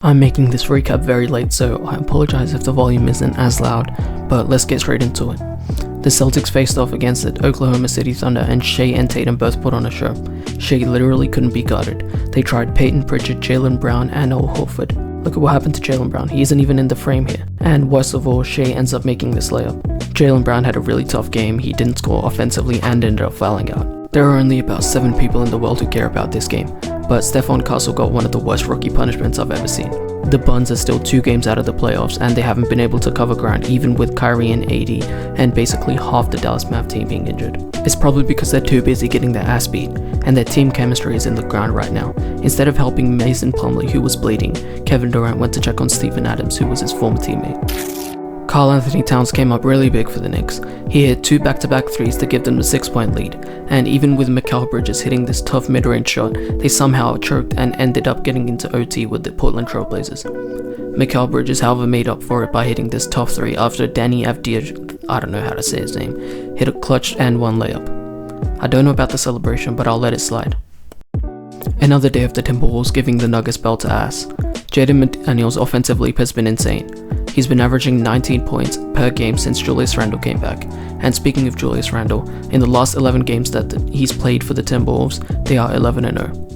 I'm making this recap very late, so I apologize if the volume isn't as loud, but let's get straight into it. The Celtics faced off against the Oklahoma City Thunder, and Shea and Tatum both put on a show. Shea literally couldn't be guarded. They tried Peyton Pritchard, Jaylen Brown, and Al Horford. Look at what happened to Jaylen Brown, he isn't even in the frame here. And worst of all, Shea ends up making this layup. Jaylen Brown had a really tough game, he didn't score offensively and ended up fouling out. There are only about 7 people in the world who care about this game, but Stephon Castle got one of the worst rookie punishments I've ever seen. The Buns are still 2 games out of the playoffs, and they haven't been able to cover ground even with Kyrie and AD, and basically half the Dallas Mav team being injured. It's probably because they're too busy getting their ass beat, and their team chemistry is in the ground right now. Instead of helping Mason Plumlee, who was bleeding, Kevin Durant went to check on Steven Adams, who was his former teammate. Karl Anthony Towns came up really big for the Knicks. He hit 2 back-to-back threes to give them the 6-point lead, and even with Mikal Bridges hitting this tough mid-range shot, they somehow choked and ended up getting into OT with the Portland Trail Blazers. Mikal Bridges, however, made up for it by hitting this tough 3 after Danny Avdija, I don't know how to say his name, hit a clutch and 1 layup. I don't know about the celebration, but I'll let it slide. Another day of the Timberwolves giving the Nuggets belt to ass. Jaden McDaniels' offensive leap has been insane. He's been averaging 19 points per game since Julius Randle came back. And speaking of Julius Randle, in the last 11 games that he's played for the Timberwolves, they are 11-0.